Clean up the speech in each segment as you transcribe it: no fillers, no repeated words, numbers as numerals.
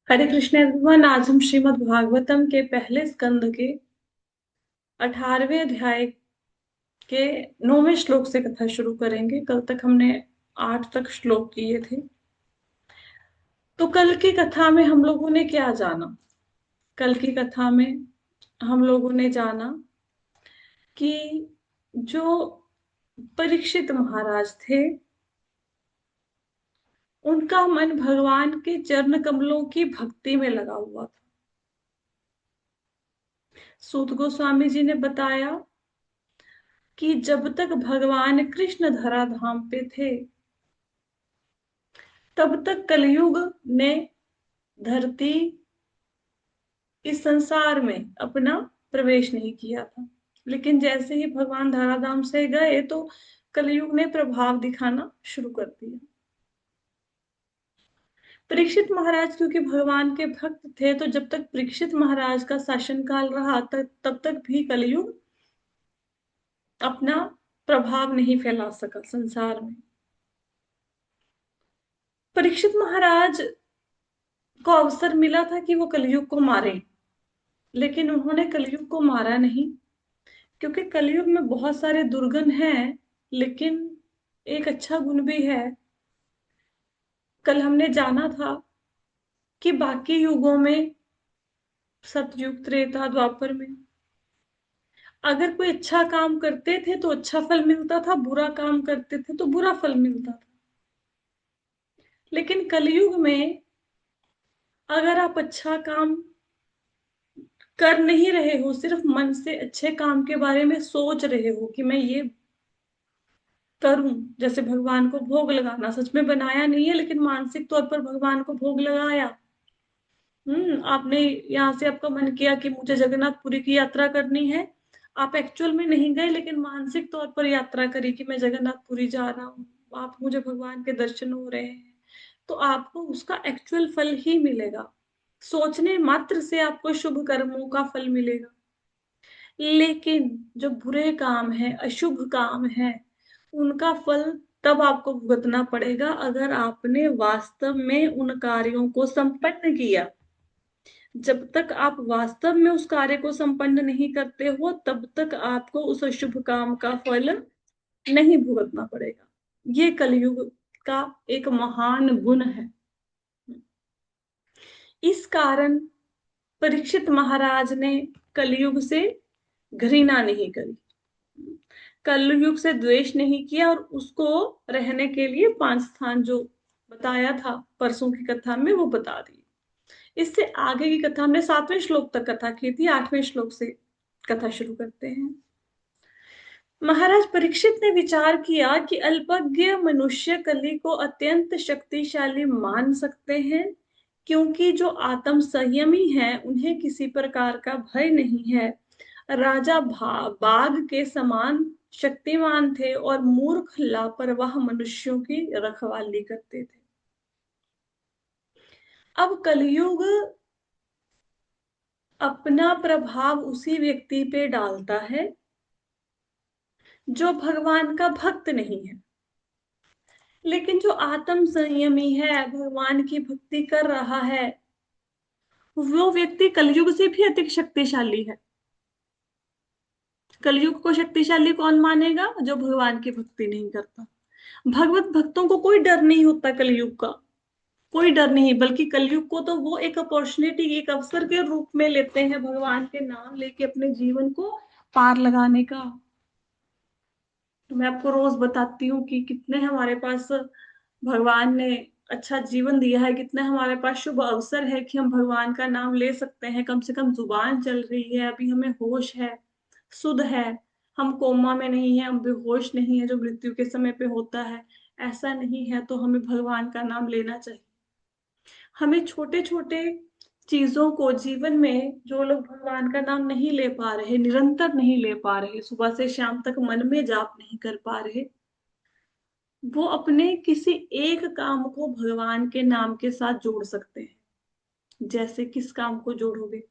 हरे Krishna everyone. आज हम श्रीमद् भागवतम के पहले स्कंद के 18वें अध्याय के 9वें श्लोक से कथा शुरू करेंगे। कल तक हमने 8 तक श्लोक किए थे। तो कल की कथा में हम लोगों ने क्या जाना? कल की कथा में हम लोगों ने जाना कि जो परीक्षित महाराज थे, उनका मन भगवान के चरण कमलों की भक्ति में लगा हुआ था। सूत गोस्वामी जी ने बताया कि जब तक भगवान कृष्ण धराधाम पे थे, तब तक कलयुग ने धरती इस संसार में अपना प्रवेश नहीं किया था। लेकिन जैसे ही भगवान धराधाम से गए तो कलयुग ने प्रभाव दिखाना शुरू कर दिया। परीक्षित महाराज क्योंकि भगवान के भक्त थे, तो जब तक परीक्षित महाराज का शासनकाल रहा तब तक भी कलयुग अपना प्रभाव नहीं फैला सका संसार में। परीक्षित महाराज को अवसर मिला था कि वो कलयुग को मारे, लेकिन उन्होंने कलयुग को मारा नहीं, क्योंकि कलयुग में बहुत सारे दुर्गुण हैं, लेकिन एक अच्छा गुण भी है। कल हमने जाना था कि बाकी युगों में, सतयुग, त्रेता, द्वापर में, अगर कोई अच्छा काम करते थे तो अच्छा फल मिलता था, बुरा काम करते थे तो बुरा फल मिलता था। लेकिन कलयुग में अगर आप अच्छा काम कर नहीं रहे हो, सिर्फ मन से अच्छे काम के बारे में सोच रहे हो कि मैं ये करूं, जैसे भगवान को भोग लगाना, सच में बनाया नहीं है लेकिन मानसिक तौर पर भगवान को भोग लगाया। आपने यहाँ से आपका मन किया कि मुझे जगन्नाथपुरी की यात्रा करनी है। आप एक्चुअल में नहीं गए, लेकिन मानसिक तौर पर यात्रा करी कि मैं जगन्नाथपुरी जा रहा हूँ, आप मुझे भगवान के दर्शन हो रहे हैं, तो आपको उसका एक्चुअल फल ही मिलेगा। सोचने मात्र से आपको शुभ कर्मों का फल मिलेगा। लेकिन जो बुरे काम है, अशुभ काम है, उनका फल तब आपको भुगतना पड़ेगा अगर आपने वास्तव में उन कार्यों को संपन्न किया। जब तक आप वास्तव में उस कार्य को संपन्न नहीं करते हो, तब तक आपको उस अशुभ काम का फल नहीं भुगतना पड़ेगा। ये कलयुग का एक महान गुण है। इस कारण परीक्षित महाराज ने कलयुग से घृणा नहीं करी, कलयुग से द्वेष नहीं किया, और उसको रहने के लिए 5 स्थान जो बताया था परसों की कथा में, वो बता दी। इससे आगे की कथा हमने 7वें श्लोक तक कथा की थी। 8वें श्लोक से कथा शुरू करते हैं। महाराज परीक्षित ने विचार किया कि अल्पज्ञ मनुष्य कली को अत्यंत शक्तिशाली मान सकते हैं, क्योंकि जो आत्म संयमी हैं उन्हें किसी प्रकार का भय नहीं है। राजा बाघ के समान शक्तिमान थे और मूर्ख लापरवाह मनुष्यों की रखवाली करते थे। अब कलयुग अपना प्रभाव उसी व्यक्ति पे डालता है जो भगवान का भक्त नहीं है। लेकिन जो आत्म संयमी है, भगवान की भक्ति कर रहा है, वो व्यक्ति कलयुग से भी अधिक शक्तिशाली है। कलयुग को शक्तिशाली कौन मानेगा? जो भगवान की भक्ति नहीं करता। भगवत भक्तों को कोई डर नहीं होता कलयुग का, कोई डर नहीं, बल्कि कलयुग को तो वो एक अपॉर्चुनिटी, एक अवसर के रूप में लेते हैं भगवान के नाम लेके अपने जीवन को पार लगाने का। तो मैं आपको रोज बताती हूँ कि कितने हमारे पास भगवान ने अच्छा जीवन दिया है, कितने हमारे पास शुभ अवसर है कि हम भगवान का नाम ले सकते हैं। कम से कम जुबान चल रही है, अभी हमें होश है, सुध है, हम कोमा में नहीं है, हम बेहोश नहीं है जो मृत्यु के समय पे होता है, ऐसा नहीं है। तो हमें भगवान का नाम लेना चाहिए। हमें छोटे छोटे चीजों को जीवन में, जो लोग भगवान का नाम नहीं ले पा रहे, निरंतर नहीं ले पा रहे, सुबह से शाम तक मन में जाप नहीं कर पा रहे, वो अपने किसी एक काम को भगवान के नाम के साथ जोड़ सकते हैं। जैसे किस काम को जोड़ोगे?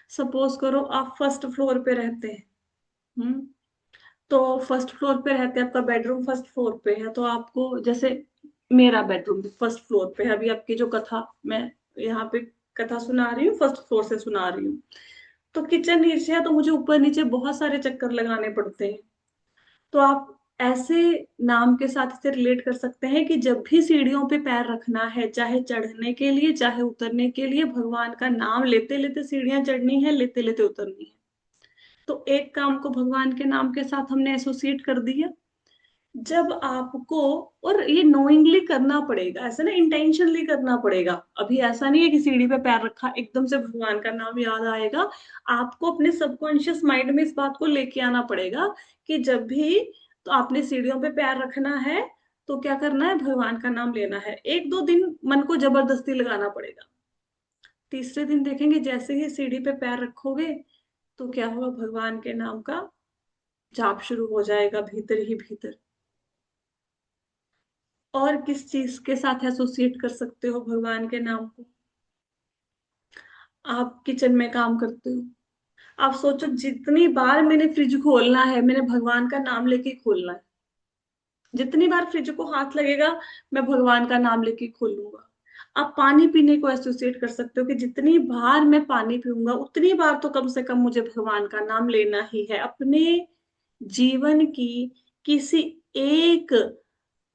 सपोज करो आप फर्स्ट फ्लोर पे रहते हैं। हम्म तो फर्स्ट फ्लोर पे रहते हैं, आपका बेडरूम फर्स्ट फ्लोर पे है, तो आपको, जैसे मेरा बेडरूम फर्स्ट फ्लोर पे है, अभी आपकी जो कथा मैं यहाँ पे कथा सुना रही हूँ, फर्स्ट फ्लोर से सुना रही हूँ। तो किचन नीचे है, तो मुझे ऊपर नीचे बहुत सारे चक्कर लगाने पड़ते हैं। तो आप ऐसे नाम के साथ इसे रिलेट कर सकते हैं कि जब भी सीढ़ियों पे पैर रखना है, चाहे चढ़ने के लिए चाहे उतरने के लिए, भगवान का नाम लेते लेते सीढ़ियां चढ़नी है, लेते लेते उतरनी है। तो एक काम को भगवान के नाम के साथ हमने एसोसिएट कर दिया। जब आपको, और ये नोइंगली करना पड़ेगा, ऐसा ना इंटेंशनली करना पड़ेगा। अभी ऐसा नहीं है कि सीढ़ी पे पैर रखा एकदम से भगवान का नाम याद आएगा। आपको अपने सबकॉन्शियस माइंड में इस बात को लेके आना पड़ेगा कि जब भी तो आपने सीढ़ियों पे पैर रखना है, तो क्या करना है, भगवान का नाम लेना है। एक दो दिन मन को जबरदस्ती लगाना पड़ेगा। तीसरे दिन देखेंगे जैसे ही सीढ़ी पे पैर रखोगे, तो क्या होगा, भगवान के नाम का जाप शुरू हो जाएगा भीतर ही भीतर। और किस चीज के साथ एसोसिएट कर सकते हो भगवान के नाम को? आप किचन में काम करते हो, आप सोचो जितनी बार मैंने फ्रिज खोलना है, मैंने भगवान का नाम लेके ही खोलना है। जितनी बार फ्रिज को हाथ लगेगा, मैं भगवान का नाम लेके खोलूंगा। आप पानी पीने को एसोसिएट कर सकते हो कि जितनी बार मैं पानी पीऊंगा, उतनी बार तो कम से कम मुझे भगवान का नाम लेना ही है। अपने जीवन की किसी एक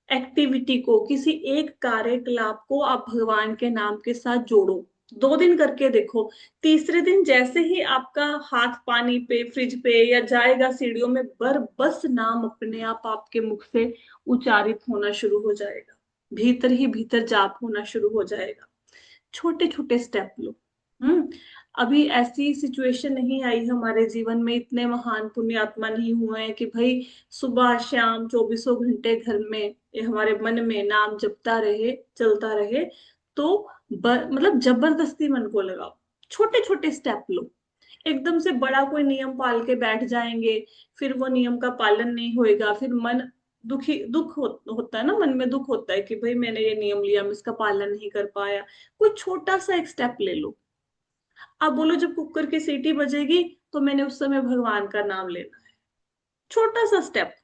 एक्टिविटी को, किसी एक कार्यकलाप को आप भगवान के नाम के साथ जोड़ो। 2 दिन करके देखो। तीसरे दिन जैसे ही आपका हाथ पानी पे, फ्रिज पे या जाएगा सीढ़ियों में, बस नाम अपने आप आपके मुख से उच्चारित होना शुरू हो जाएगा। भीतर ही भीतर जाप होना शुरू हो जाएगा। छोटे छोटे स्टेप लो। हम्म। अभी ऐसी सिचुएशन नहीं आई हमारे जीवन में, इतने महान पुण्यात्मा नहीं हुए हैं कि भाई सुबह शाम चौबीसों घंटे घर में ये हमारे मन में नाम जपता रहे, चलता रहे। तो मतलब जबरदस्ती मन को लगाओ। छोटे छोटे स्टेप लो। एकदम से बड़ा कोई नियम पाल के बैठ जाएंगे, फिर वो नियम का पालन नहीं होएगा, फिर मन होता है ना, मन में दुख होता है कि भाई मैंने ये नियम लिया, मैं इसका पालन नहीं कर पाया। कोई छोटा सा एक स्टेप ले लो। आप बोलो जब कुकर की सीटी बजेगी, तो मैंने उस समय भगवान का नाम लेना है। छोटा सा स्टेप।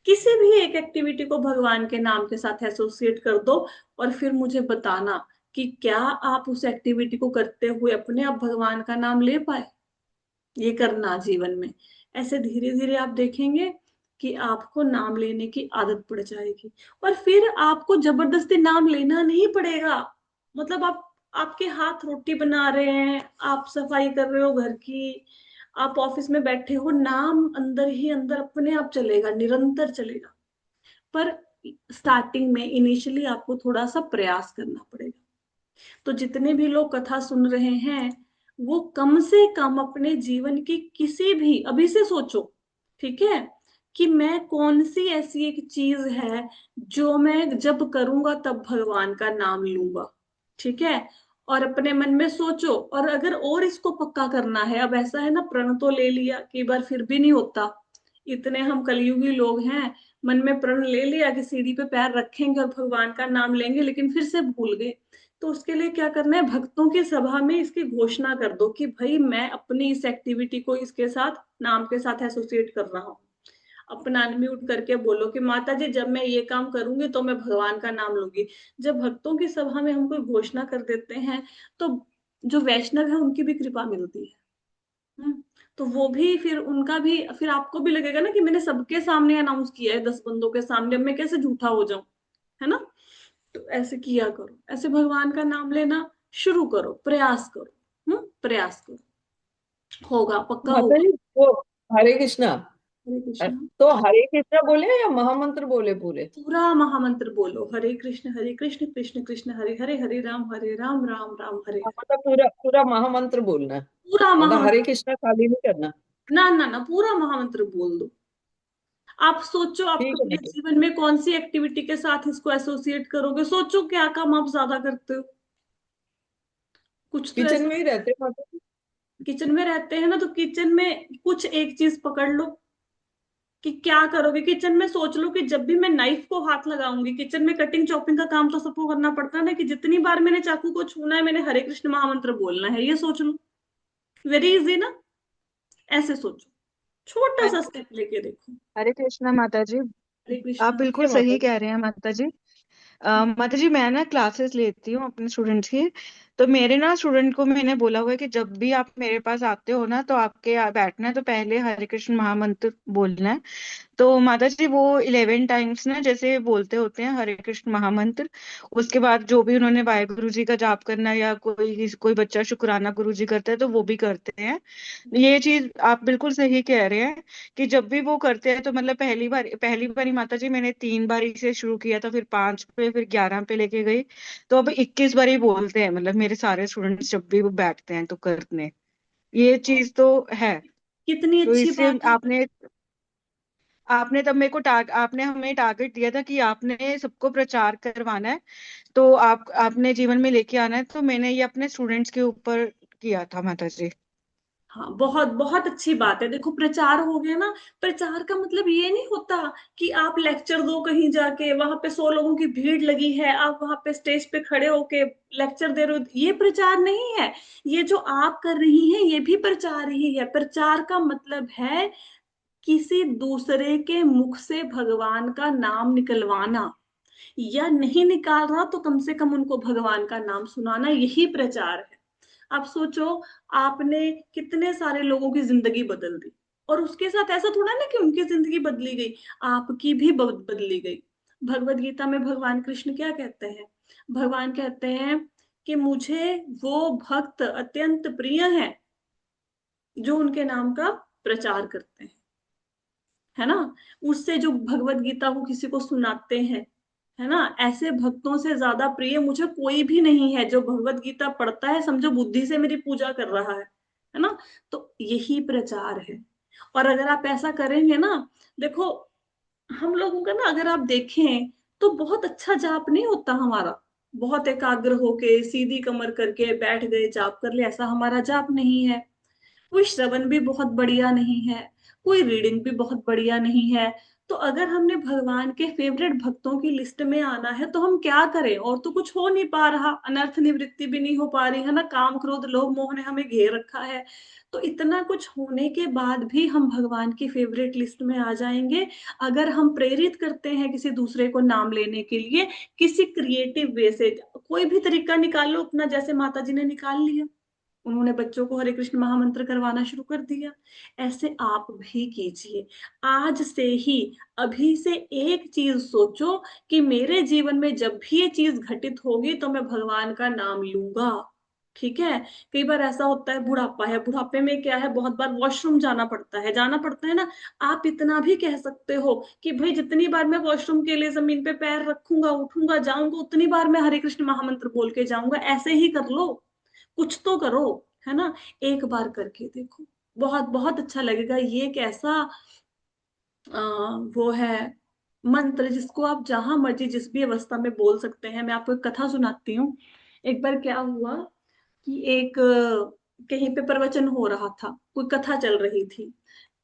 किसी भी एक एक्टिविटी को भगवान के नाम के साथ एसोसिएट कर दो, और फिर मुझे बताना कि क्या आप उस एक्टिविटी को करते हुए अपने आप भगवान का नाम ले पाए। ये करना जीवन में। ऐसे धीरे धीरे आप देखेंगे कि आपको नाम लेने की आदत पड़ जाएगी। और फिर आपको जबरदस्ती नाम लेना नहीं पड़ेगा। मतलब आप, आपके हाथ रोटी बना रहे हैं, आप सफाई कर रहे हो घर की, आप ऑफिस में बैठे हो, नाम अंदर ही अंदर अपने आप चलेगा, निरंतर चलेगा। पर स्टार्टिंग में इनिशियली आपको थोड़ा सा प्रयास करना पड़ेगा। तो जितने भी लोग कथा सुन रहे हैं, वो कम से कम अपने जीवन की किसी भी, अभी से सोचो, ठीक है, कि मैं कौन सी ऐसी एक चीज है जो मैं जब करूंगा तब भगवान का नाम लूंगा। ठीक है। और अपने मन में सोचो, और अगर और इसको पक्का करना है, अब ऐसा है ना, प्रण तो ले लिया, कई बार फिर भी नहीं होता। इतने हम कलयुगी लोग हैं, मन में प्रण ले लिया कि सीढ़ी पे पैर रखेंगे और भगवान का नाम लेंगे, लेकिन फिर से भूल गए। तो उसके लिए क्या करना है, भक्तों की सभा में इसकी घोषणा कर दो कि भाई मैं अपनी इस एक्टिविटी को इसके साथ, नाम के साथ एसोसिएट कर रहा हूँ। अपना अनम्यूट करके बोलो कि माता जी जब मैं ये काम करूंगी तो मैं भगवान का नाम लूंगी। जब भक्तों की सभा में हम कोई घोषणा कर देते हैं, तो जो वैष्णव है उनकी भी कृपा मिलती है। तो वो भी फिर उनका भी, फिर आपको भी लगेगा ना कि मैंने सबके सामने अनाउंस किया है, 10 बंदों के सामने, अब मैं कैसे झूठा हो जाऊं। है ना। तो ऐसे किया करो, ऐसे भगवान का नाम लेना शुरू करो, प्रयास करो। प्रयास करो, होगा, पक्का माता होगा। जी वो हरे कृष्णा, हरे कृष्णा। तो हरे कृष्णा बोले या महामंत्र बोले पूरे? पूरा महामंत्र बोलो, हरे कृष्ण कृष्ण कृष्ण हरे हरे, हरे राम राम राम हरे हाँ, हरे। मतलब पूरा पूरा महामंत्र बोलना है। पूरा मतलब हरे महामंत्र। कृष्णा खाली नहीं करना। ना ना ना, पूरा महामंत्र बोल दो। आप सोचो आप ठीक है अपने माता जी। जीवन में कौन सी एक्टिविटी के साथ इसको एसोसिएट करोगे, सोचो क्या काम आप ज्यादा करते हो। कुछ तो किचन ऐसा। में ही रहते हैं माता जी। किचन में रहते हैं ना, तो किचन में कुछ एक चीज पकड़ लो कि क्या करोगे। किचन में सोच लो कि जब भी मैं नाइफ को हाथ लगाऊंगी, किचन में कटिंग चॉपिंग का काम तो सबको करना पड़ता है ना, कि जितनी बार मैंने चाकू को छूना है, मैंने हरे कृष्ण महामंत्र बोलना है, ये सोच लो। वेरी इजी ना। ऐसे सोचो, छोटा सा स्टेप लेके देखो। हरे कृष्णा माता जी। हरे आप कृष्णा। ठीक बिल्कुल है माता सही जी। कह रहे हैं माता जी। माता जी मैं ना क्लासेस लेती हूँ अपने स्टूडेंट्स की। तो मेरे ना स्टूडेंट को मैंने बोला हुआ है कि जब भी आप मेरे पास आते हो ना, तो आपके बैठना है तो पहले हरे कृष्ण महामंत्र बोलना है। तो माता जी वो 11 टाइम्स ना जैसे बोलते होते हैं हरे कृष्ण महामंत्र। उसके बाद जो भी उन्होंने वाहेगुरु जी का जाप करना है, या कोई बच्चा शुक्राना गुरु जी करता है तो वो भी करते हैं। ये चीज आप बिल्कुल सही कह रहे हैं कि जब भी वो करते हैं तो मतलब पहली बारी माता जी मैंने 3 बारी से शुरू किया था, फिर 5 पे, फिर 11 पे लेके गई। तो अब 21 बारी बोलते हैं, मतलब मेरे सारे स्टूडेंट्स जब भी वो बैठते हैं तो करते हैं। ये चीज तो है। कितनी तो अच्छी इससे बात है। आपने आपने तब मेरे को आपने हमें टारगेट दिया था कि आपने सबको प्रचार करवाना है, तो आपने जीवन में लेके आना है, तो मैंने ये अपने स्टूडेंट्स के ऊपर किया था माता जी। हाँ, बहुत बहुत अच्छी बात है। देखो, प्रचार हो गया ना। प्रचार का मतलब ये नहीं होता कि आप लेक्चर दो कहीं जाके, वहां पे 100 लोगों की भीड़ लगी है, आप वहां पे स्टेज पे खड़े होके लेक्चर दे रहे हो, ये प्रचार नहीं है। ये जो आप कर रही हैं ये भी प्रचार ही है। प्रचार का मतलब है किसी दूसरे के मुख से भगवान का नाम निकलवाना, या नहीं निकाल रहा तो कम से कम उनको भगवान का नाम सुनाना, यही प्रचार है। आप सोचो, आपने कितने सारे लोगों की जिंदगी बदल दी, और उसके साथ ऐसा थोड़ा ना कि उनकी जिंदगी बदली गई, आपकी भी बदली गई। भगवत गीता में भगवान कृष्ण क्या कहते हैं? भगवान कहते हैं कि मुझे वो भक्त अत्यंत प्रिय हैं जो उनके नाम का प्रचार करते हैं, है ना। उससे जो भगवत गीता को किसी को सुनाते हैं, है ना, ऐसे भक्तों से ज्यादा प्रिय मुझे कोई भी नहीं है। जो भगवत गीता पढ़ता है समझो बुद्धि से मेरी पूजा कर रहा है ना। तो यही प्रचार है। और अगर आप ऐसा करेंगे ना, देखो, हम लोगों का ना अगर आप देखें तो बहुत अच्छा जाप नहीं होता हमारा। बहुत एकाग्र होके सीधी कमर करके बैठ गए, जाप कर ले, ऐसा हमारा जाप नहीं है। कोई श्रवण भी बहुत बढ़िया नहीं है, कोई रीडिंग भी बहुत बढ़िया नहीं है। तो अगर हमने भगवान के फेवरेट भक्तों की लिस्ट में आना है तो हम क्या करें? और तो कुछ हो नहीं पा रहा, अनर्थ निवृत्ति भी नहीं हो पा रही है ना, काम क्रोध लोभ मोह ने हमें घेर रखा है। तो इतना कुछ होने के बाद भी हम भगवान की फेवरेट लिस्ट में आ जाएंगे अगर हम प्रेरित करते हैं किसी दूसरे को नाम लेने के लिए, किसी क्रिएटिव वे से। कोई भी तरीका निकाल लो अपना, जैसे माता जी ने निकाल लिया, उन्होंने बच्चों को हरे कृष्ण महामंत्र करवाना शुरू कर दिया। ऐसे आप भी कीजिए। आज से ही, अभी से एक चीज सोचो कि मेरे जीवन में जब भी ये चीज घटित होगी तो मैं भगवान का नाम लूंगा। ठीक है। कई बार ऐसा होता है, बुढ़ापा है, बुढ़ापे में क्या है, बहुत बार वॉशरूम जाना पड़ता है ना। आप इतना भी कह सकते हो कि भाई जितनी बार मैं वॉशरूम के लिए जमीन पे पैर रखूंगा, उठूंगा, जाऊंगा, उतनी बार मैं हरे कृष्ण महामंत्र बोल के जाऊंगा। ऐसे ही कर लो, कुछ तो करो, है ना। एक बार करके देखो, बहुत बहुत अच्छा लगेगा। ये एक ऐसा वो है मंत्र जिसको आप जहां मर्जी जिस भी अवस्था में बोल सकते हैं। मैं आपको एक कथा सुनाती हूँ। एक बार क्या हुआ कि एक कहीं पे प्रवचन हो रहा था, कोई कथा चल रही थी।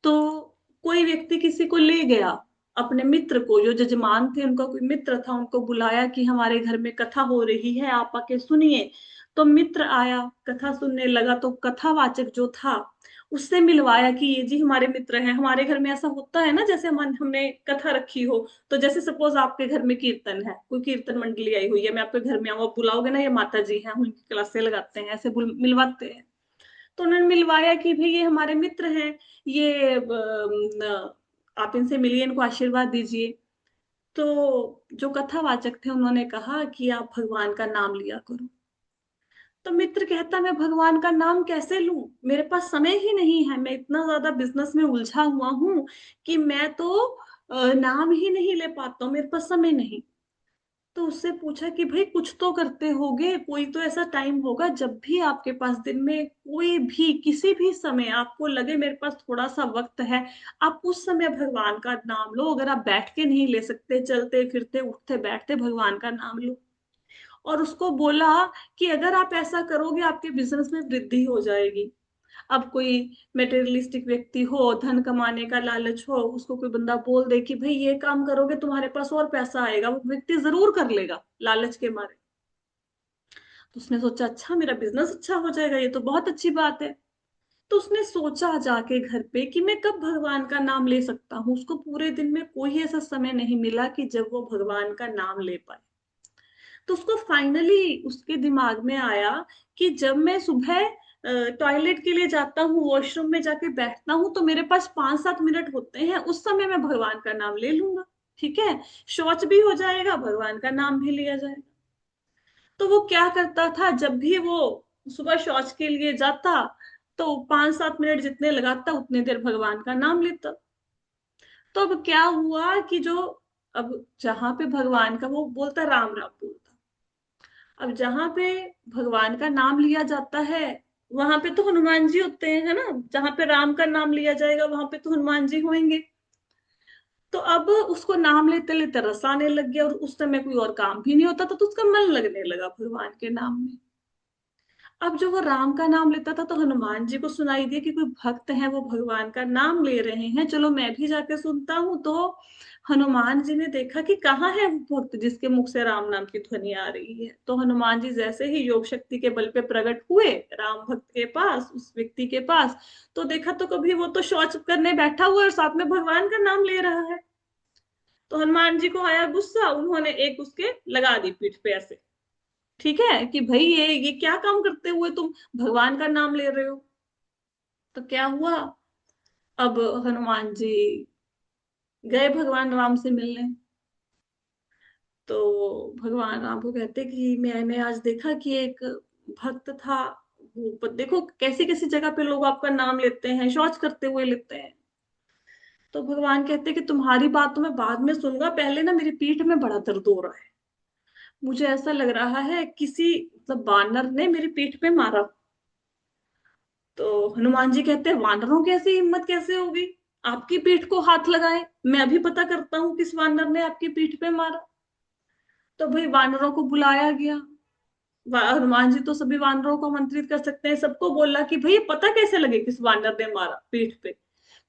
तो कोई व्यक्ति किसी को ले गया, अपने मित्र को, जो जजमान थे उनका कोई मित्र था, उनको बुलाया कि हमारे घर में कथा हो रही है, आप आके सुनिए। तो मित्र आया, कथा सुनने लगा। तो कथावाचक जो था उससे मिलवाया कि ये जी हमारे मित्र हैं, हमारे घर में ऐसा होता है ना, जैसे हमने कथा रखी हो। तो जैसे सपोज आपके घर में कीर्तन है, कोई कीर्तन मंडली आई हुई है, मैं आपके घर में आऊँ, आप बुलाओगे ना, ये माता जी हैं, हम उनकी क्लासे लगाते हैं, ऐसे मिलवाते हैं। तो उन्होंने मिलवाया कि भाई ये हमारे मित्र हैं, ये आप इनसे मिलिए, इनको आशीर्वाद दीजिए। तो जो कथावाचक थे उन्होंने कहा कि आप भगवान का नाम लिया करो। तो मित्र कहता, मैं भगवान का नाम कैसे लूं, मेरे पास समय ही नहीं है, मैं इतना ज्यादा बिजनेस में उलझा हुआ हूं कि मैं तो नाम ही नहीं ले पाता हूं, मेरे पास समय नहीं। तो उससे पूछा कि भाई कुछ तो करते होगे, कोई तो ऐसा टाइम होगा जब भी आपके पास दिन में कोई भी किसी भी समय आपको लगे मेरे पास थोड़ा सा वक्त है, आप उस समय भगवान का नाम लो। अगर आप बैठ के नहीं ले सकते, चलते फिरते उठते बैठते भगवान का नाम लो। और उसको बोला कि अगर आप ऐसा करोगे आपके बिजनेस में वृद्धि हो जाएगी। अब कोई मेटेरियलिस्टिक व्यक्ति हो, धन कमाने का लालच हो, उसको कोई बंदा बोल दे कि भाई ये काम करोगे तुम्हारे पास और पैसा आएगा, वो व्यक्ति जरूर कर लेगा लालच के मारे। तो उसने सोचा, अच्छा मेरा बिजनेस अच्छा हो जाएगा, ये तो बहुत अच्छी बात है। तो उसने सोचा जाके घर पे कि मैं कब भगवान का नाम ले सकता हूँ। उसको पूरे दिन में कोई ऐसा समय नहीं मिला कि जब वो भगवान का नाम ले पाए। तो उसको फाइनली उसके दिमाग में आया कि जब मैं सुबह टॉयलेट के लिए जाता हूँ, वॉशरूम में जाके बैठता हूँ, तो मेरे पास 5-7 मिनट होते हैं, उस समय मैं भगवान का नाम ले लूंगा। ठीक है, शौच भी हो जाएगा, भगवान का नाम भी लिया जाएगा। तो वो क्या करता था, जब भी वो सुबह शौच के लिए जाता तो 5-7 मिनट जितने लगाता उतने देर भगवान का नाम लेता। तो अब क्या हुआ कि जो, अब जहां पे भगवान का वो बोलता, राम राम बोलता, अब जहां पे भगवान का नाम लिया जाता है वहां पे तो हनुमान जी होते हैं, है ना, जहां पे राम का नाम लिया जाएगा वहां पे तो हनुमान जी होंगे। तो अब उसको नाम लेते लेते रस आने लग गया, और उस समय कोई और काम भी नहीं होता था, तो उसका मन लगने लगा भगवान के नाम में। अब जो वो राम का नाम लेता था तो हनुमान जी को सुनाई दिया कि कोई भक्त है वो भगवान का नाम ले रहे हैं, चलो मैं भी जाके सुनता हूँ। तो हनुमान जी ने देखा कि कहाँ है वो भक्त जिसके मुख से राम नाम की ध्वनि आ रही है। तो हनुमान जी जैसे ही योग शक्ति के बल पे प्रकट हुए राम भक्त के पास, उस व्यक्ति के पास, तो देखा तो कभी वो तो शौच करने बैठा हुआ है और साथ में भगवान का नाम ले रहा है। तो हनुमान जी को आया गुस्सा, उन्होंने एक उसके लगा दी पीठ पे ऐसे, ठीक है, कि भाई ये क्या काम करते हुए तुम भगवान का नाम ले रहे हो। तो क्या हुआ, अब हनुमान जी गए भगवान राम से मिलने। तो भगवान राम को कहते कि मैंने आज देखा कि एक भक्त था, वो देखो कैसी कैसी जगह पे लोग आपका नाम लेते हैं, शौच करते हुए लेते हैं। तो भगवान कहते कि तुम्हारी बात तो मैं बाद में सुनूंगा, पहले ना मेरी पीठ में बड़ा दर्द हो रहा है, मुझे ऐसा लग रहा है किसी मतलब बानर ने मेरी पीठ पे मारा। तो हनुमान जी कहते हैं वानरों की ऐसी हिम्मत कैसे होगी, आपकी पीठ को हाथ लगाए, मैं अभी पता करता हूँ किस वानर ने आपकी पीठ पे मारा। तो भाई वानरों को बुलाया गया। हनुमान जी तो सभी वानरों को आमंत्रित कर सकते हैं, सबको बोला कि भाई पता कैसे लगे किस वानर ने मारा पीठ पे।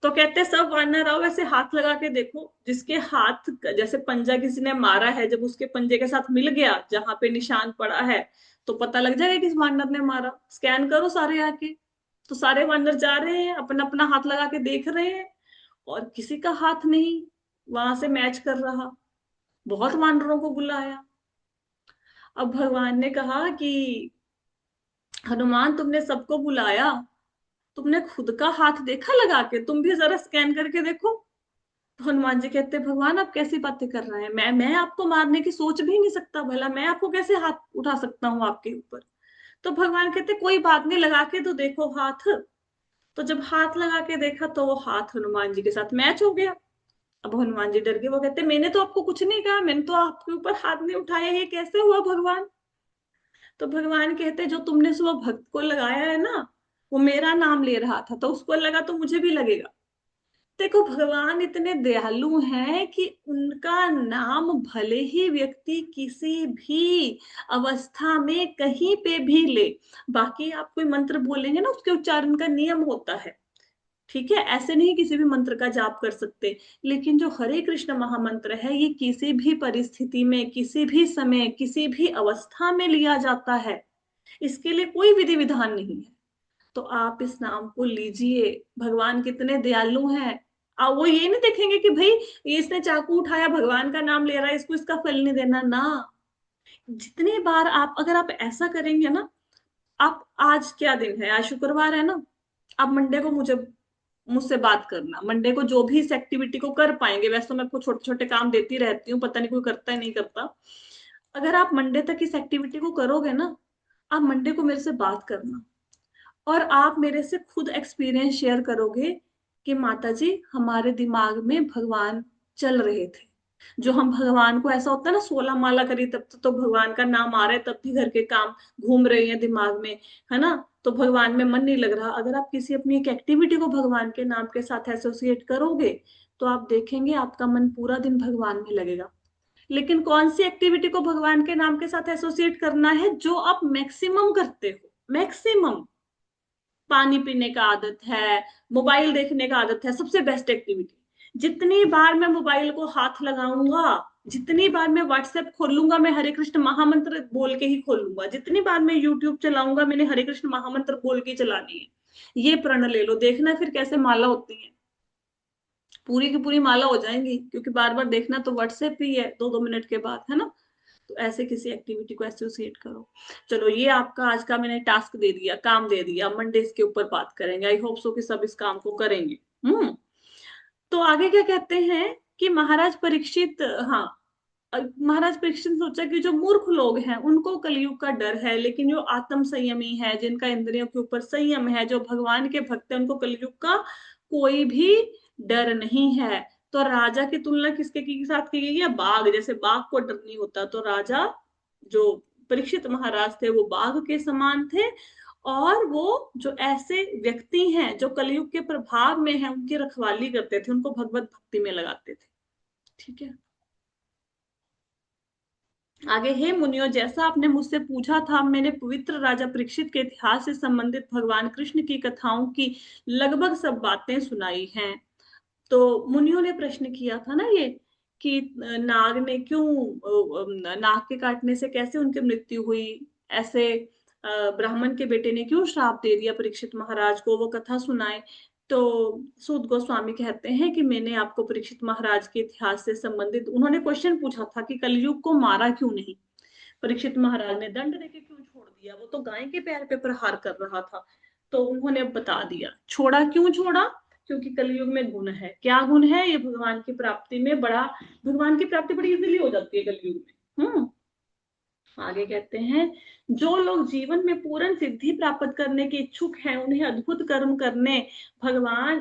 तो कहते हैं सब वानर आओ, ऐसे हाथ लगा के देखो, जिसके हाथ जैसे पंजा किसी ने मारा है, जब उसके पंजे के साथ मिल गया जहां पे निशान पड़ा है तो पता लग जाएगा किस वानर ने मारा, स्कैन करो सारे आके। तो सारे वानर जा रहे हैं, अपना अपना हाथ लगा के देख रहे हैं, और किसी का हाथ नहीं वहां से मैच कर रहा। बहुत वानरों को बुलाया। अब भगवान ने कहा कि हनुमान तुमने सबको बुलाया, तुमने खुद का हाथ देखा लगा के, तुम भी जरा स्कैन करके देखो। तो हनुमान जी कहते भगवान आप कैसी बातें कर रहे हैं, मैं आपको मारने की सोच भी नहीं सकता, भला मैं आपको कैसे हाथ उठा सकता हूँ आपके ऊपर। तो भगवान कहते कोई बात नहीं, लगा के तो देखो हाथ। तो जब हाथ लगा के देखा तो वो हाथ हनुमान जी के साथ मैच हो गया। अब हनुमान जी डर गए, वो कहते मैंने तो आपको कुछ नहीं कहा, मैंने तो आपके ऊपर हाथ नहीं उठाया, ये कैसे हुआ भगवान। तो भगवान कहते जो तुमने सुबह भक्त को लगाया है ना, वो मेरा नाम ले रहा था तो उसको लगा तो मुझे भी लगेगा। देखो भगवान इतने दयालु हैं कि उनका नाम भले ही व्यक्ति किसी भी अवस्था में कहीं पे भी ले, बाकी आप कोई मंत्र बोलेंगे ना उसके उच्चारण का नियम होता है, ठीक है, ऐसे नहीं किसी भी मंत्र का जाप कर सकते। लेकिन जो हरे कृष्ण महामंत्र है ये किसी भी परिस्थिति में, किसी भी समय, किसी भी अवस्था में लिया जाता है, इसके लिए कोई विधि विधान नहीं है। तो आप इस नाम को लीजिए, भगवान कितने दयालु हैं। वो ये नहीं देखेंगे कि भाई ये इसने चाकू उठाया भगवान का नाम ले रहा है, इसको इसका फल नहीं देना ना। जितनी बार आप, अगर आप ऐसा करेंगे ना, आप, आज क्या दिन है, आज शुक्रवार है ना, आप मंडे को मुझसे बात करना, मंडे को जो भी इस एक्टिविटी को कर पाएंगे, वैसे तो मैं आपको छोटे छोटे काम देती रहती हूँ, पता नहीं कोई करता है नहीं करता। अगर आप मंडे तक इस एक्टिविटी को करोगे ना, आप मंडे को मेरे से बात करना, और आप मेरे से खुद एक्सपीरियंस शेयर करोगे कि माता जी हमारे दिमाग में भगवान चल रहे थे। जो हम भगवान को, ऐसा होता है ना 16 माला करी तब तो भगवान का नाम आ रहा है, तब भी घर के काम घूम रहे हैं दिमाग में, है ना, तो भगवान में मन नहीं लग रहा। अगर आप किसी अपनी एक एक्टिविटी को भगवान के नाम के साथ एसोसिएट करोगे तो आप देखेंगे आपका मन पूरा दिन भगवान में लगेगा। लेकिन कौन सी एक्टिविटी को भगवान के नाम के साथ एसोसिएट करना है, जो आप मैक्सिमम करते हो, मैक्सिमम। पानी पीने का आदत है, मोबाइल देखने का आदत है, सबसे बेस्ट एक्टिविटी। जितनी बार मैं मोबाइल को हाथ लगाऊंगा, जितनी बार मैं व्हाट्सएप खोलूंगा मैं हरे कृष्ण महामंत्र बोल के ही खोलूंगा, जितनी बार मैं यूट्यूब चलाऊंगा मैंने हरे कृष्ण महामंत्र बोल के चलानी है। ये प्रण ले लो, देखना फिर कैसे माला होती है, पूरी की पूरी माला हो जाएंगी, क्योंकि बार बार देखना तो व्हाट्सएप ही है 2-2 मिनट के बाद, है ना। तो ऐसे किसी एक्टिविटी को एसोसिएट करो। चलो ये आपका आज का मैंने टास्क दे दिया, काम दे दिया, मंडे इसके ऊपर बात करेंगे। आई होप सो कि सब इस काम को करेंगे। तो आगे क्या कहते हैं कि महाराज परीक्षित, हाँ, महाराज परीक्षित ने सोचा कि जो मूर्ख लोग हैं उनको कलयुग का डर है, लेकिन जो आत्म संयमी है, जिनका इंद्रियों के ऊपर संयम है, जो भगवान के भक्त हैं, उनको कलयुग का कोई भी डर नहीं है। तो राजा की तुलना किसके की साथ की गई है? बाघ। जैसे बाघ को डर नहीं होता, तो राजा जो परीक्षित महाराज थे वो बाघ के समान थे। और वो जो ऐसे व्यक्ति हैं जो कलयुग के प्रभाव में हैं, उनकी रखवाली करते थे, उनको भगवत भक्ति में लगाते थे। ठीक है, आगे, हे मुनियो, जैसा आपने मुझसे पूछा था, मैंने पवित्र राजा परीक्षित के इतिहास से संबंधित भगवान कृष्ण की कथाओं की लगभग सब बातें सुनाई हैं। तो मुनियों ने प्रश्न किया था ना ये, कि नाग ने क्यों, नाग के काटने से कैसे उनकी मृत्यु हुई, ऐसे ब्राह्मण के बेटे ने क्यों श्राप दे दिया परीक्षित महाराज को, वो कथा सुनाए। तो सूत गोस्वामी कहते हैं कि मैंने आपको परीक्षित महाराज के इतिहास से संबंधित, उन्होंने क्वेश्चन पूछा था कि कलयुग को मारा क्यों नहीं, परीक्षित महाराज ने दंड देके क्यों छोड़ दिया, वो तो गाय के पैर पे प्रहार कर रहा था। तो उन्होंने बता दिया, छोड़ा क्यों छोड़ा, क्योंकि कलयुग में गुण है। क्या गुण है? ये भगवान की प्राप्ति में बड़ा, भगवान की प्राप्ति बड़ी इजीली हो जाती है कलयुग में। आगे कहते हैं, जो लोग जीवन में पूर्ण सिद्धि प्राप्त करने के इच्छुक हैं, उन्हें अद्भुत कर्म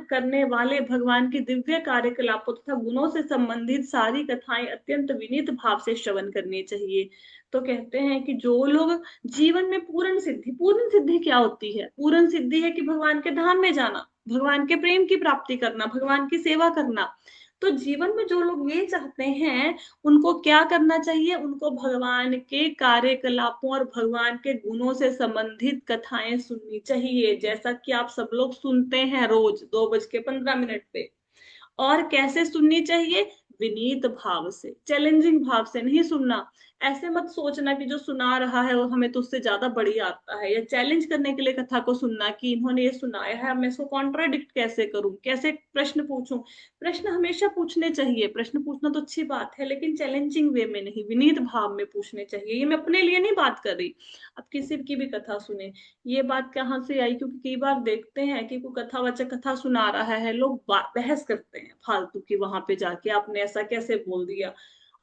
करने वाले भगवान के दिव्य कार्यकलापों तथा गुणों से संबंधित सारी कथाएं अत्यंत विनीत भाव से श्रवण करनी चाहिए। तो कहते हैं कि जो लोग जीवन में पूर्ण सिद्धि क्या होती है? पूर्ण सिद्धि है कि भगवान के धाम में जाना, भगवान के प्रेम की प्राप्ति करना, भगवान की सेवा करना। तो जीवन में जो लोग ये चाहते हैं, उनको क्या करना चाहिए? उनको भगवान के कार्यकलापों और भगवान के गुणों से संबंधित कथाएं सुननी चाहिए, जैसा कि आप सब लोग सुनते हैं रोज 2:15 पे। और कैसे सुननी चाहिए? विनीत भाव से, चैलेंजिंग भाव से नहीं सुनना। ऐसे मत सोचना कि जो सुना रहा है वो हमें तो उससे ज्यादा बढ़िया आता है, या चैलेंज करने के लिए कथा को सुनना कि इन्होंने ये सुनाया है, मैं इसको कॉन्ट्राडिक्ट कैसे करूं, कैसे प्रश्न पूछूं। प्रश्न हमेशा पूछने चाहिए, प्रश्न पूछना तो अच्छी बात है, लेकिन चैलेंजिंग वे में नहीं, विनीत भाव में पूछने चाहिए। ये मैं अपने लिए नहीं बात कर रही, आप किसी की भी कथा सुने। ये बात कहाँ से आई? क्योंकि कई बार देखते हैं कि कोई कथावाचक कथा सुना रहा है, लोग बहस करते हैं फालतू की, वहां पे जाके आपने ऐसा कैसे बोल दिया।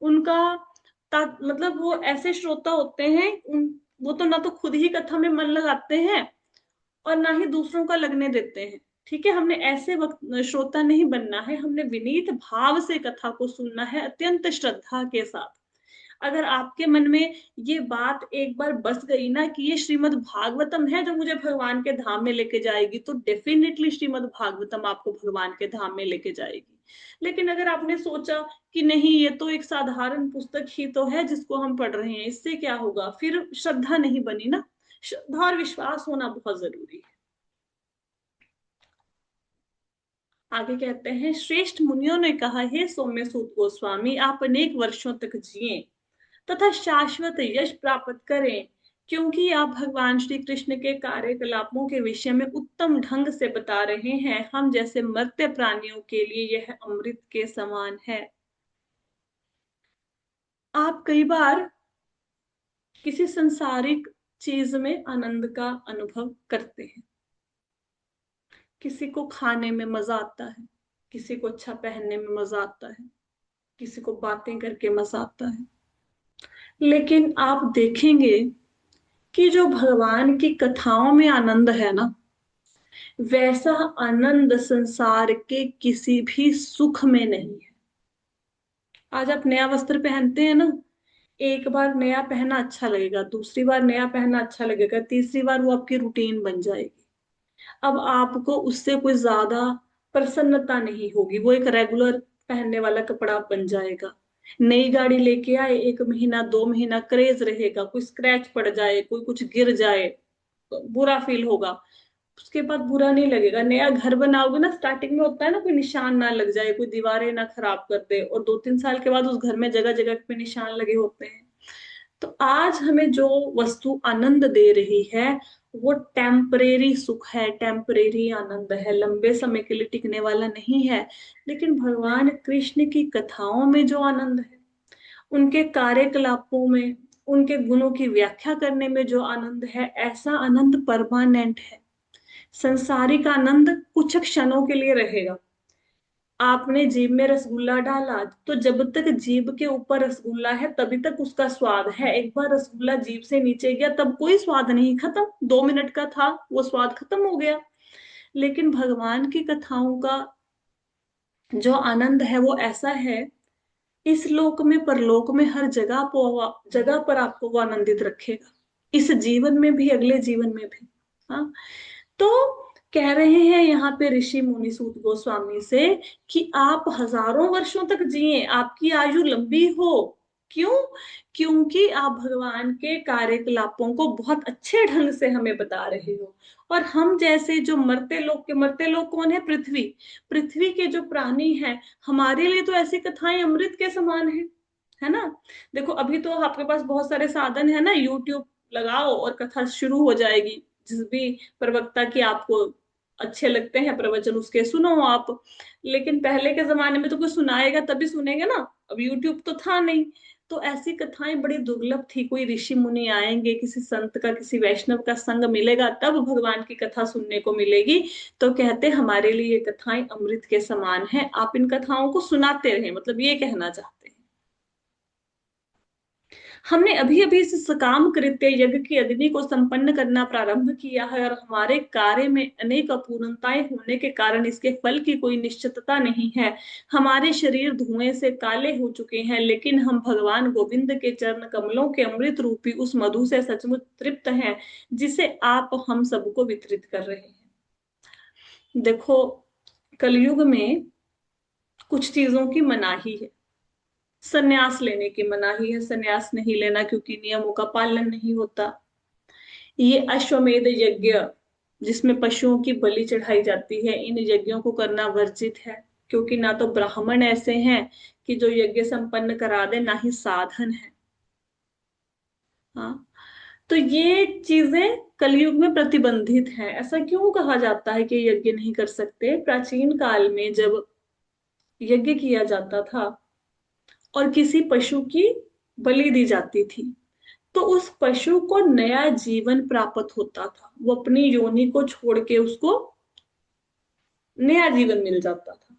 उनका मतलब वो ऐसे श्रोता होते हैं, वो तो ना तो खुद ही कथा में मन लगाते हैं और ना ही दूसरों का लगने देते हैं। ठीक है, हमने ऐसे वक्त श्रोता नहीं बनना है, हमने विनीत भाव से कथा को सुनना है, अत्यंत श्रद्धा के साथ। अगर आपके मन में ये बात एक बार बस गई ना कि ये श्रीमद् भागवतम है जो मुझे भगवान के धाम में लेके जाएगी, तो डेफिनेटली श्रीमद् भागवतम आपको भगवान के धाम में लेके जाएगी। लेकिन अगर आपने सोचा कि नहीं, ये तो एक साधारण पुस्तक ही तो है जिसको हम पढ़ रहे हैं, इससे क्या होगा, फिर श्रद्धा नहीं बनी ना। श्रद्धा और विश्वास होना बहुत जरूरी है। आगे कहते हैं, श्रेष्ठ मुनियों ने कहा, हे सौम्य सूत गोस्वामी, आप अनेक वर्षों तक जिए तथा शाश्वत यश प्राप्त करें, क्योंकि आप भगवान श्री कृष्ण के कार्यकलापों के विषय में उत्तम ढंग से बता रहे हैं। हम जैसे मर्त्य प्राणियों के लिए यह अमृत के समान है। आप कई बार किसी संसारिक चीज में आनंद का अनुभव करते हैं, किसी को खाने में मजा आता है, किसी को अच्छा पहनने में मजा आता है, किसी को बातें करके मजा आता है। लेकिन आप देखेंगे कि जो भगवान की कथाओं में आनंद है ना, वैसा आनंद संसार के किसी भी सुख में नहीं है। आज आप नया वस्त्र पहनते हैं ना, एक बार नया पहना अच्छा लगेगा, दूसरी बार नया पहना अच्छा लगेगा, तीसरी बार वो आपकी रूटीन बन जाएगी। अब आपको उससे कोई ज्यादा प्रसन्नता नहीं होगी, वो एक रेगुलर पहनने वाला कपड़ा बन जाएगा। नई गाड़ी लेके आए, 1 महीना 2 महीना क्रेज रहेगा, कोई स्क्रैच पड़ जाए, कोई कुछ गिर जाए तो बुरा फील होगा, उसके बाद बुरा नहीं लगेगा। नया घर बनाओगे ना, स्टार्टिंग में होता है ना, कोई निशान ना लग जाए, कोई दीवारें ना खराब कर दे, और 2-3 साल के बाद उस घर में जगह जगह पे निशान लगे होते हैं। तो आज हमें जो वस्तु आनंद दे रही है वो टेम्परेरी सुख है, टेम्परेरी आनंद है, लंबे समय के लिए टिकने वाला नहीं है। लेकिन भगवान कृष्ण की कथाओं में जो आनंद है, उनके कार्यकलापों में, उनके गुणों की व्याख्या करने में जो आनंद है, ऐसा आनंद परमानेंट है। संसारिक आनंद कुछ क्षणों के लिए रहेगा। आपने जीभ में रसगुल्ला डाला तो जब तक जीभ के ऊपर रसगुल्ला है तभी तक उसका स्वाद है। एक बार रसगुल्ला जीभ से नीचे गया तब कोई स्वाद नहीं, खत्म। 2 मिनट का था, वो स्वाद खत्म हो गया। लेकिन भगवान की कथाओं का जो आनंद है वो ऐसा है, इस लोक में परलोक में हर जगह पर आपको वो आनंदित रखेगा, इस जीवन में भी अगले जीवन में भी। हाँ, तो कह रहे हैं यहाँ पे ऋषि मुनि सूत गोस्वामी से कि आप हजारों वर्षों तक जिए, आपकी आयु लंबी हो। क्यों? क्योंकि आप भगवान के कार्यकलापों को बहुत अच्छे ढंग से हमें बता रहे हो। और हम जैसे जो मरते लोग कौन है? पृथ्वी। पृथ्वी के जो प्राणी हैं, हमारे लिए तो ऐसी कथाएं अमृत के समान है ना। देखो अभी तो आपके पास बहुत सारे साधन है ना, यूट्यूब लगाओ और कथा शुरू हो जाएगी। जिस भी प्रवक्ता की आपको अच्छे लगते हैं प्रवचन, उसके सुनो आप। लेकिन पहले के जमाने में तो कोई सुनाएगा तभी सुनेंगे ना, अब यूट्यूब तो था नहीं। तो ऐसी कथाएं बड़ी दुर्लभ थी। कोई ऋषि मुनि आएंगे, किसी संत का, किसी वैष्णव का संग मिलेगा तब भगवान की कथा सुनने को मिलेगी। तो कहते हमारे लिए ये कथाएं अमृत के समान है, आप इन कथाओं को सुनाते रहे, मतलब ये कहना चाहते हैं। हमने अभी अभी इस सकाम कृत्य यज्ञ की अग्नि को संपन्न करना प्रारंभ किया है, और हमारे कार्य में अनेक अपूर्णताएं होने के कारण इसके फल की कोई निश्चितता नहीं है। हमारे शरीर धुएं से काले हो चुके हैं, लेकिन हम भगवान गोविंद के चरण कमलों के अमृत रूपी उस मधु से सचमुच तृप्त हैं, जिसे आप हम सबको वितरित कर रहे हैं। देखो, कलयुग में कुछ चीजों की मनाही है। संन्यास लेने की मनाही है, संन्यास नहीं लेना क्योंकि नियमों का पालन नहीं होता। ये अश्वमेध यज्ञ जिसमें पशुओं की बलि चढ़ाई जाती है, इन यज्ञों को करना वर्जित है, क्योंकि ना तो ब्राह्मण ऐसे हैं कि जो यज्ञ संपन्न करा दे, ना ही साधन है। हाँ, तो ये चीजें कलयुग में प्रतिबंधित हैं। ऐसा क्यों कहा जाता है कि यज्ञ नहीं कर सकते? प्राचीन काल में जब यज्ञ किया जाता था और किसी पशु की बलि दी जाती थी, तो उस पशु को नया जीवन प्राप्त होता था। वो अपनी योनि को छोड़ के उसको नया जीवन मिल जाता था,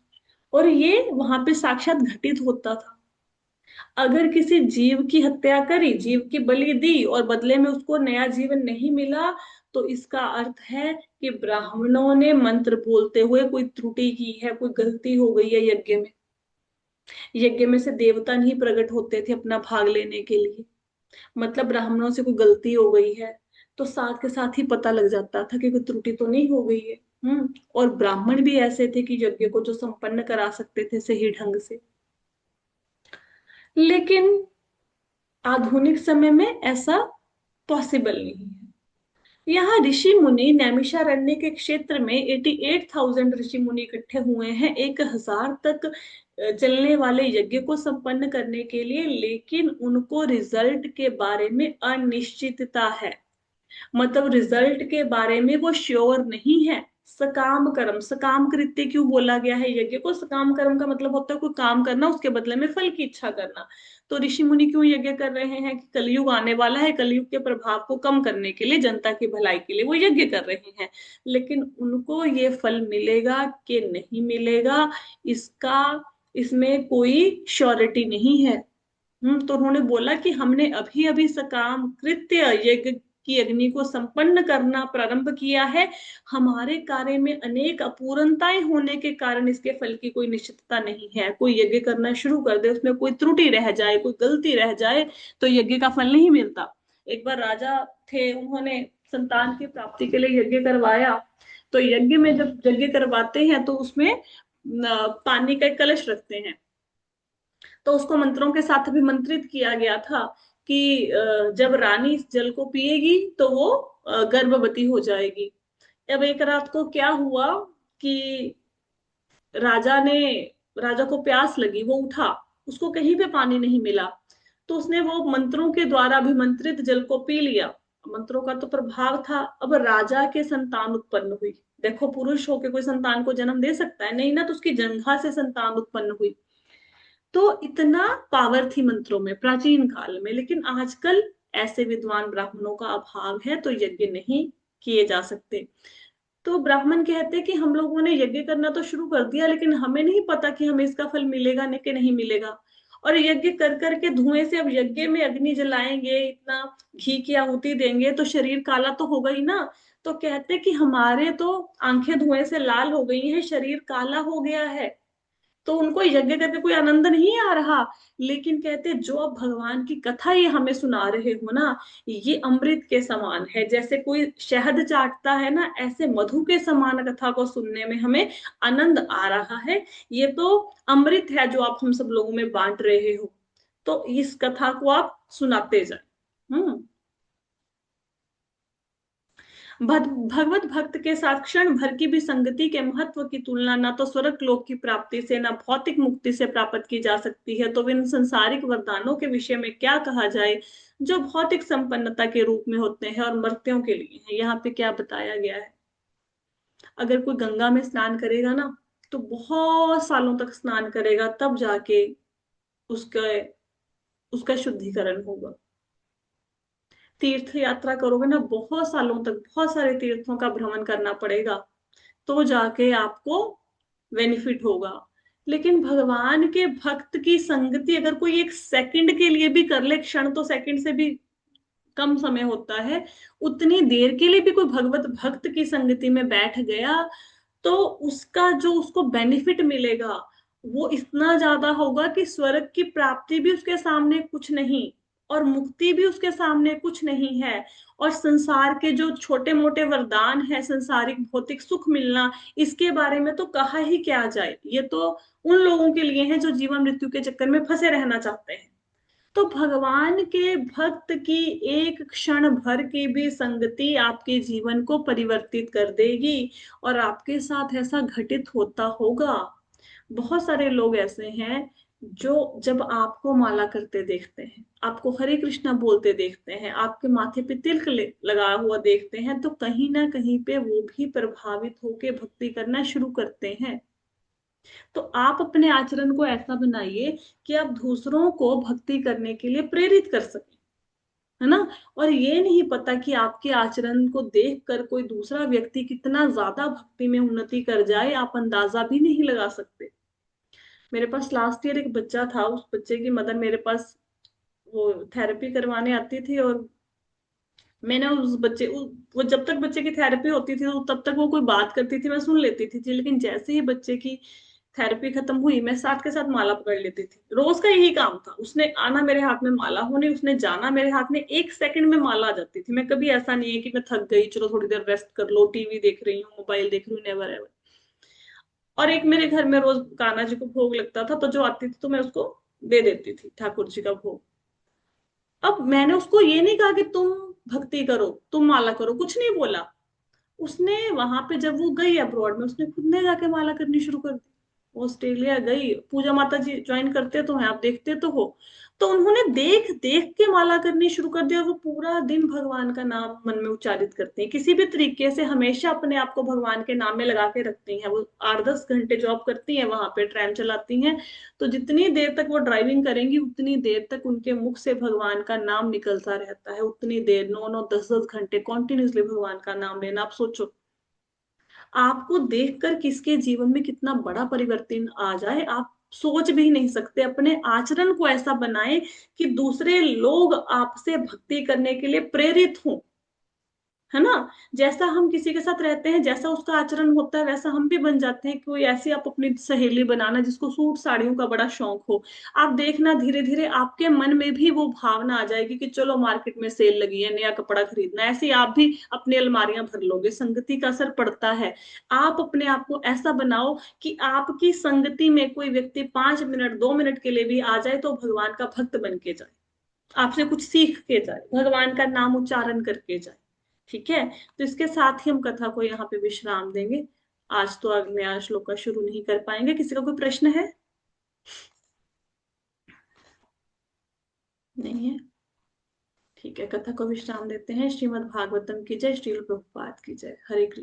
और ये वहां पे साक्षात घटित होता था। अगर किसी जीव की हत्या करी, जीव की बलि दी और बदले में उसको नया जीवन नहीं मिला, तो इसका अर्थ है कि ब्राह्मणों ने मंत्र बोलते हुए कोई त्रुटि की है, कोई गलती हो गई है यज्ञ में। यज्ञ में से देवता नहीं प्रकट होते थे अपना भाग लेने के लिए, मतलब ब्राह्मणों से कोई गलती हो गई है तो साथ के साथ ही पता लग जाता था कि कोई त्रुटि तो नहीं हो गई है। और ब्राह्मण भी ऐसे थे कि यज्ञ को जो संपन्न करा सकते थे सही ढंग से। लेकिन आधुनिक समय में ऐसा पॉसिबल नहीं है। यहाँ ऋषि मुनि नैमिषारण्य के क्षेत्र में 88,000 ऋषि मुनि इकट्ठे हुए हैं 1,000 तक चलने वाले यज्ञ को संपन्न करने के लिए। लेकिन उनको रिजल्ट के बारे में अनिश्चितता है, मतलब रिजल्ट के बारे में वो श्योर नहीं है। सकाम कर्म, सकाम कृत्य क्यों बोला गया है यज्ञ को? सकाम कर्म का मतलब होता है कोई काम करना, उसके बदले में फल की इच्छा करना। तो ऋषि मुनि क्यों यज्ञ कर रहे हैं? कि कलयुग आने वाला है, कलयुग के प्रभाव को कम करने के लिए, जनता की भलाई के लिए वो यज्ञ कर रहे हैं। लेकिन उनको ये फल मिलेगा कि नहीं मिलेगा, इसका इसमें कोई श्योरिटी नहीं है। तो उन्होंने बोला कि हमने अभी अभी सकाम कृत्य यज्ञ की अग्नि को संपन्न करना प्रारंभ किया है। हमारे कार्य में अनेक अपूर्णताएं होने के कारण इसके फल की कोई निश्चितता नहीं है। कोई यज्ञ करना शुरू कर दे, उसमें कोई त्रुटि रह जाए, कोई गलती रह जाए, तो यज्ञ का फल नहीं मिलता। एक बार राजा थे, उन्होंने संतान की प्राप्ति के लिए यज्ञ करवाया। तो यज्ञ में जब यज्ञ करवाते हैं तो उसमें पानी का एक कलश रखते हैं। तो उसको मंत्रों के साथ अभिमंत्रित किया गया था कि जब रानी इस जल को पिएगी तो वो गर्भवती हो जाएगी। अब एक रात को क्या हुआ कि राजा को प्यास लगी, वो उठा, उसको कहीं पे पानी नहीं मिला, तो उसने वो मंत्रों के द्वारा अभिमंत्रित जल को पी लिया। मंत्रों का तो प्रभाव था। अब राजा के संतान उत्पन्न हुई। देखो, पुरुष होके कोई संतान को जन्म दे सकता है? नहीं ना, तो उसकी जंघा से संतान उत्पन्न हुई। तो इतना पावर थी मंत्रों में प्राचीन काल में, लेकिन आजकल ऐसे विद्वान ब्राह्मणों का अभाव है, तो यज्ञ नहीं किए जा सकते। तो ब्राह्मण कहते हैं कि हम लोगों ने यज्ञ करना तो शुरू कर दिया, लेकिन हमें नहीं पता कि हमें इसका फल मिलेगा नहीं कि नहीं मिलेगा। और यज्ञ कर करके धुएं से, अब यज्ञ में अग्नि जलाएंगे, इतना घी की आहुति देंगे, तो शरीर काला तो होगा ही ना। तो कहते हैं कि हमारे तो आंखें धुएं से लाल हो गई हैं, शरीर काला हो गया है, तो उनको यज्ञ करके कोई आनंद नहीं आ रहा। लेकिन कहते जो अब भगवान की कथा ये हमें सुना रहे हो ना, ये अमृत के समान है। जैसे कोई शहद चाटता है ना, ऐसे मधु के समान कथा को सुनने में हमें आनंद आ रहा है। ये तो अमृत है जो आप हम सब लोगों में बांट रहे हो, तो इस कथा को आप सुनाते जाए। हम्म। भगवत भक्त के साथ क्षण भर की भी संगति के महत्व की तुलना ना तो स्वर्ग लोक की प्राप्ति से, ना भौतिक मुक्ति से प्राप्त की जा सकती है। तो इन संसारिक वरदानों के विषय में क्या कहा जाए, जो भौतिक संपन्नता के रूप में होते हैं और मर्त्यों के लिए है। यहाँ पे क्या बताया गया है, अगर कोई गंगा में स्नान करेगा ना, तो बहुत सालों तक स्नान करेगा, तब जाके उसका उसका शुद्धिकरण होगा। तीर्थ यात्रा करोगे ना, बहुत सालों तक बहुत सारे तीर्थों का भ्रमण करना पड़ेगा, तो जाके आपको बेनिफिट होगा। लेकिन भगवान के भक्त की संगति अगर कोई एक सेकंड के लिए भी कर ले, क्षण तो सेकंड से भी कम समय होता है, उतनी देर के लिए भी कोई भगवत भक्त की संगति में बैठ गया, तो उसका जो उसको बेनिफिट मिलेगा वो इतना ज्यादा होगा कि स्वर्ग की प्राप्ति भी उसके सामने कुछ नहीं, और मुक्ति भी उसके सामने कुछ नहीं है। और संसार के जो छोटे मोटे वरदान है, संसारिक भौतिक सुख मिलना, इसके बारे में तो कहा ही क्या जाए। ये तो उन लोगों के लिए है जो जीवन मृत्यु के चक्कर में फंसे रहना चाहते हैं। तो भगवान के भक्त की एक क्षण भर की भी संगति आपके जीवन को परिवर्तित कर देगी, और आपके साथ ऐसा घटित होता होगा। बहुत सारे लोग ऐसे हैं जो जब आपको माला करते देखते हैं, आपको हरे कृष्णा बोलते देखते हैं, आपके माथे पे तिलक लगा हुआ देखते हैं, तो कहीं ना कहीं पे वो भी प्रभावित होके भक्ति करना शुरू करते हैं। तो आप अपने आचरण को ऐसा बनाइए कि आप दूसरों को भक्ति करने के लिए प्रेरित कर सकें, है ना। और ये नहीं पता कि आपके आचरण को देखकर कोई दूसरा व्यक्ति कितना ज्यादा भक्ति में उन्नति कर जाए, आप अंदाजा भी नहीं लगा सकते। मेरे पास लास्ट ईयर एक बच्चा था, उस बच्चे की मदर मेरे पास वो थेरेपी करवाने आती थी, और मैंने उस बच्चे वो जब तक बच्चे की थेरेपी होती थी तो तब तक वो कोई बात करती थी मैं सुन लेती थी, लेकिन जैसे ही बच्चे की थेरेपी खत्म हुई, मैं साथ के साथ माला पकड़ लेती थी। रोज का यही काम था, उसने आना मेरे हाथ में माला होनी, उसने जाना मेरे हाथ में, एक सेकंड में माला आ जाती थी। मैं कभी ऐसा नहीं है कि मैं थक गई चलो थोड़ी देर रेस्ट कर लो, टीवी देख रही हूँ, मोबाइल देख रही हूँ, नेवर एवर। और एक मेरे घर में रोज कान्हा जी को भोग लगता था, तो जो आती थी तो मैं उसको दे देती थी ठाकुर जी का भोग। अब मैंने उसको ये नहीं कहा कि तुम भक्ति करो, तुम माला करो, कुछ नहीं बोला। उसने वहां पे जब वो गई अब्रॉड में, उसने खुद ने जाके माला करनी शुरू कर दी। ऑस्ट्रेलिया गई, पूजा माता जी ज्वाइन करते तो हैं, आप देखते तो हो। तो उन्होंने देख देख के माला करनी शुरू कर दिया, वो पूरा दिन भगवान का नाम मन में उच्चारित करते हैं, किसी भी तरीके से हमेशा अपने आप को भगवान के नाम में लगा के रखती हैं। वो 8-10 घंटे जॉब करती हैं, वहां पे ट्रेन चलाती हैं, तो जितनी देर तक वो ड्राइविंग करेंगी उतनी देर तक उनके मुख से भगवान का नाम निकलता रहता है। उतनी देर 9-9 10-10 घंटे कॉन्टिन्यूसली भगवान का नाम लेना। आप सोचो, आपको देखकर किसके जीवन में कितना बड़ा परिवर्तन आ जाए, आप सोच भी नहीं सकते। अपने आचरण को ऐसा बनाएं कि दूसरे लोग आपसे भक्ति करने के लिए प्रेरित हों, है ना। जैसा हम किसी के साथ रहते हैं, जैसा उसका आचरण होता है, वैसा हम भी बन जाते हैं। कोई ऐसी आप अपनी सहेली बनाना जिसको सूट साड़ियों का बड़ा शौक हो, आप देखना धीरे धीरे आपके मन में भी वो भावना आ जाएगी कि चलो मार्केट में सेल लगी है, नया कपड़ा खरीदना है। ऐसे ही आप भी अपनी अलमारियां भर लोगे, संगति का असर पड़ता है। आप अपने आप को ऐसा बनाओ कि आपकी संगति में कोई व्यक्ति 5 मिनट 2 मिनट के लिए भी आ जाए तो भगवान का भक्त बन के जाए, आपसे कुछ सीख के जाए, भगवान का नाम उच्चारण करके जाए। ठीक है। तो इसके साथ ही हम कथा को यहाँ पे विश्राम देंगे। आज तो अग्न्या श्लोक का शुरू नहीं कर पाएंगे। किसी का कोई प्रश्न है? नहीं है? ठीक है, कथा को विश्राम देते हैं। श्रीमद् भागवतम की जय, श्रील प्रभुपाद की जय। हरे कृष्ण।